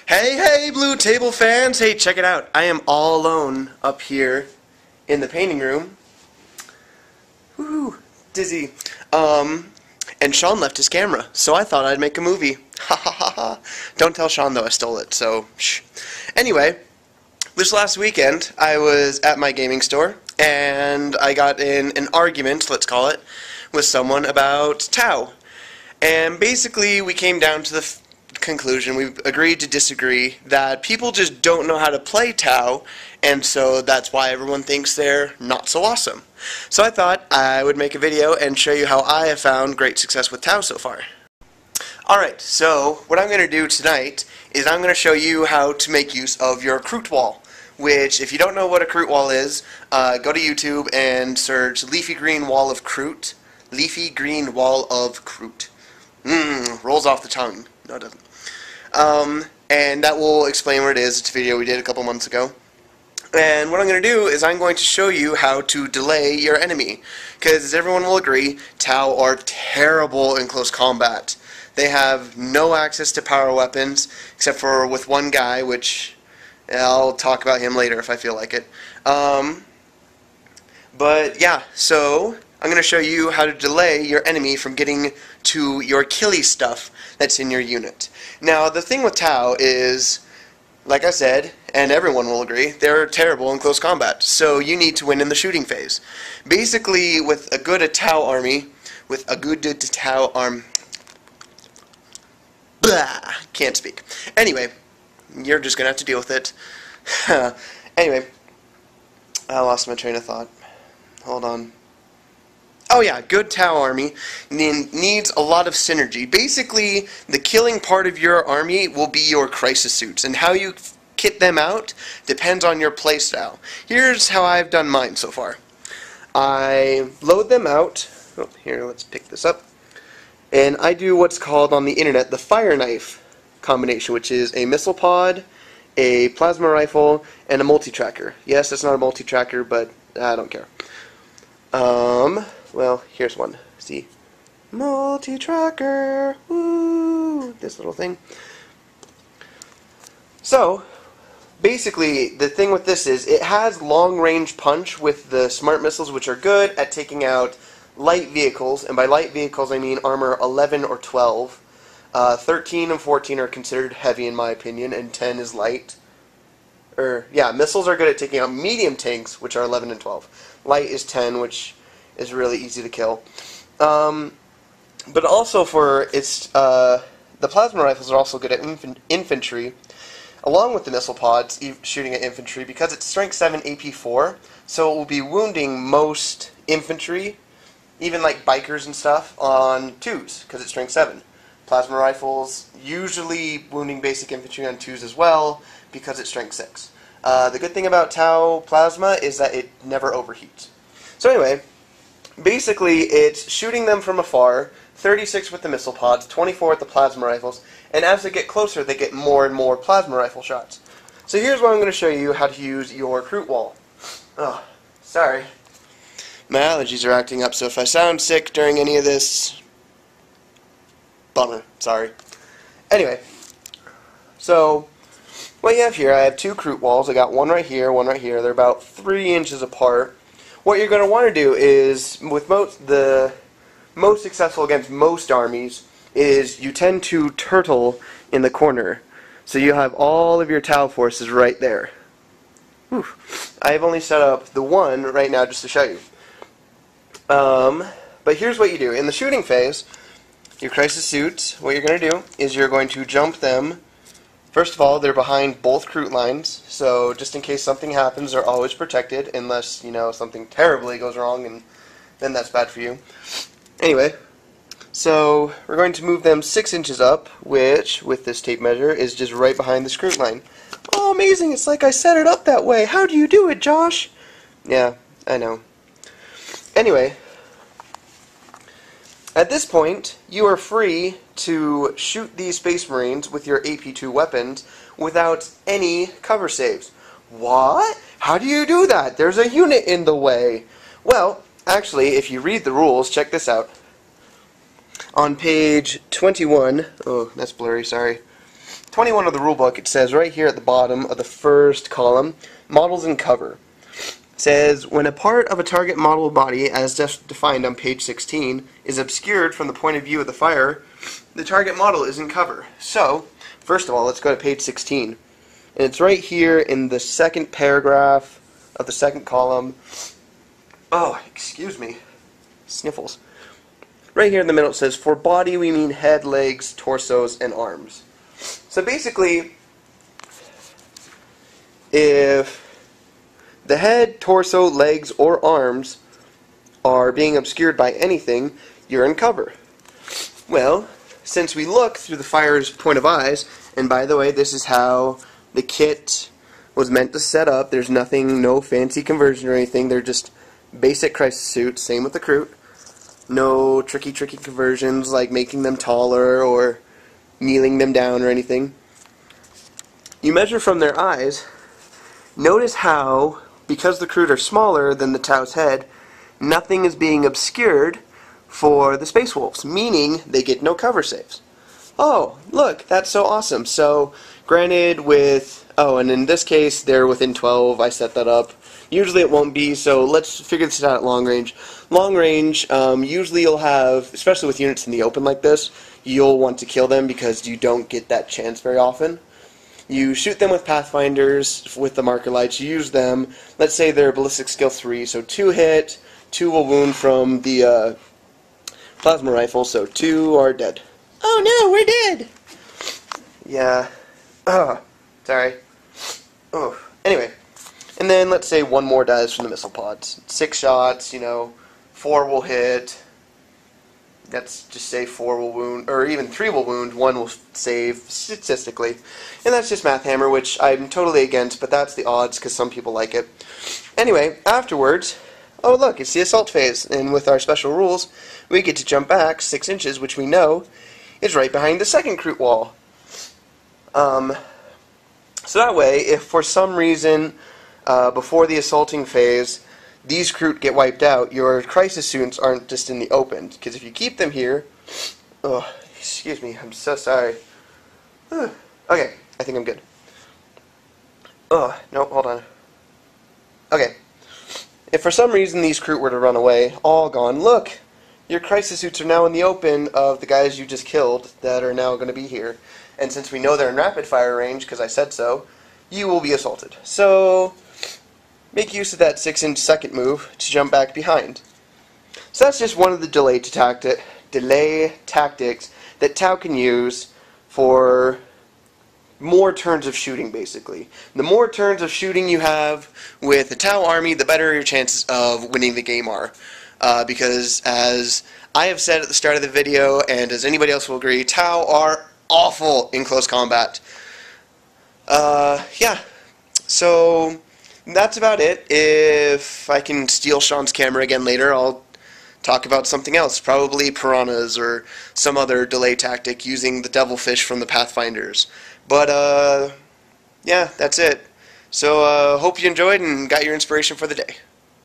Hey, hey, Blue Table fans! Hey, check it out. I am all alone up here in the painting room. Woohoo! Dizzy. And Sean left his camera, so I thought I'd make a movie. Ha ha ha ha. Don't tell Sean, though, I stole it, so shh. Anyway, this last weekend, I was at my gaming store, and I got in an argument, let's call it, with someone about Tau. And basically, we came down to the conclusion, we agreed to disagree, that people just don't know how to play Tau, and so that's why everyone thinks they're not so awesome. So I thought I would make a video and show you how I have found great success with Tau so far. Alright, so what I'm going to do tonight is I'm going to show you how to make use of your Croûte wall, which, if you don't know what a Croûte wall is, go to YouTube and search leafy green wall of Croûte. Leafy green wall of Croûte. Rolls off the tongue. No, it doesn't. And that will explain what it is. It's a video we did a couple months ago. And what I'm going to do is I'm going to show you how to delay your enemy. Because, as everyone will agree, Tau are terrible in close combat. They have no access to power weapons, except for with one guy, which I'll talk about him later if I feel like it. But yeah, so I'm going to show you how to delay your enemy from getting to your killy stuff that's in your unit. Now, the thing with Tau is, like I said, and everyone will agree, they're terrible in close combat, so you need to win in the shooting phase. Basically, with a good Tau army, can't speak. Anyway, you're just going to have to deal with it. Anyway, I lost my train of thought. Hold on. Oh yeah, good Tau army needs a lot of synergy. Basically, the killing part of your army will be your crisis suits, and how you kit them out depends on your playstyle. Here's how I've done mine so far. I load them out. Oh, here, let's pick this up. And I do what's called on the internet the fire knife combination, which is a missile pod, a plasma rifle, and a multi-tracker. Yes, it's not a multi-tracker, but I don't care. Well, here's one. See? Multi-tracker! Woo! This little thing. So, basically, the thing with this is, it has long-range punch with the smart missiles, which are good at taking out light vehicles, and by light vehicles I mean armor 11 or 12. 13 and 14 are considered heavy in my opinion, and 10 is light. Yeah, missiles are good at taking out medium tanks, which are 11 and 12. Light is 10, which is really easy to kill. But also for its, the plasma rifles are also good at infantry, along with the missile pods shooting at infantry, because it's strength 7 AP 4, so it will be wounding most infantry, even like bikers and stuff, on 2s, because it's strength 7. Plasma rifles usually wounding basic infantry on 2s as well, because it's strength 6. The good thing about Tau plasma is that it never overheats. So anyway, basically it's shooting them from afar, 36 with the missile pods, 24 with the plasma rifles, and as they get closer they get more and more plasma rifle shots. So here's what I'm going to show you how to use your Croûte wall. Oh, sorry. My allergies are acting up, so if I sound sick during any of this, bummer, sorry. Anyway, so what you have here, I have two Croûte walls. I got one right here, one right here. They're about 3 inches apart. What you're going to want to do is, with the most successful against most armies, is you tend to turtle in the corner. So you have all of your Tau forces right there. Whew. I've only set up the one right now just to show you. But here's what you do. In the shooting phase, your crisis suits, what you're going to do is you're going to jump them. First of all, they're behind both Croûte lines, so just in case something happens, they're always protected, unless, you know, something terribly goes wrong, and then that's bad for you. Anyway, so we're going to move them 6 inches up, which, with this tape measure, is just right behind the Croûte line. Oh, amazing! It's like I set it up that way! How do you do it, Josh? Yeah, I know. Anyway, at this point, you are free to shoot these Space Marines with your AP2 weapons without any cover saves. What? How do you do that? There's a unit in the way. Well, actually, if you read the rules, check this out. On page 21, oh, that's blurry, sorry. 21 of the rulebook, it says right here at the bottom of the first column, models and cover. It says, when a part of a target model body, as defined on page 16, is obscured from the point of view of the fire, the target model is in cover. So, first of all, let's go to page 16. And it's right here in the second paragraph of the second column. Oh, excuse me. Sniffles. Right here in the middle it says, for body we mean head, legs, torsos, and arms. So basically, if the head, torso, legs, or arms are being obscured by anything, you're in cover. Well, since we look through the fire's point of eyes, and by the way, this is how the kit was meant to set up. There's nothing, no fancy conversion or anything. They're just basic crisis suits. Same with the Crute. No tricky conversions like making them taller or kneeling them down or anything. You measure from their eyes. Notice how, because the Crute are smaller than the Tau's head, nothing is being obscured for the Space Wolves, meaning they get no cover saves. Oh, look, that's so awesome. So, granted with, and in this case, they're within 12, I set that up. Usually it won't be, so let's figure this out at long range. Long range, usually you'll have, especially with units in the open like this, you'll want to kill them because you don't get that chance very often. You shoot them with Pathfinders, with the marker lights, you use them. Let's say they're ballistic skill 3, so 2 hit, 2 will wound from the plasma rifle, so 2 are dead. Oh no, we're dead! Yeah. Sorry. Oh, anyway. And then let's say 1 more dies from the missile pods. 6 shots, 4 will hit. Let's just say 4 will wound, or even 3 will wound, 1 will save, statistically. And that's just Math Hammer, which I'm totally against, but that's the odds, because some people like it. Anyway, afterwards, oh look, it's the assault phase, and with our special rules, we get to jump back 6 inches, which we know is right behind the second Crute wall. So that way, if for some reason, before the assaulting phase, these Crute get wiped out, your crisis suits aren't just in the open. Because if you keep them here... Oh, excuse me, I'm so sorry. Okay, I think I'm good. Oh, no, hold on. Okay. If for some reason these Crute were to run away, all gone, look! Your crisis suits are now in the open of the guys you just killed that are now going to be here. And since we know they're in rapid fire range, because I said so, you will be assaulted. So... make use of that 6-inch second move to jump back behind. So that's just one of the delay tactics that Tau can use for more turns of shooting, basically. The more turns of shooting you have with the Tau army, the better your chances of winning the game are. Because as I have said at the start of the video, and as anybody else will agree, Tau are awful in close combat. Yeah. So... that's about it. If I can steal Sean's camera again later, I'll talk about something else. Probably piranhas or some other delay tactic using the devilfish from the Pathfinders. But, yeah, that's it. So, hope you enjoyed and got your inspiration for the day.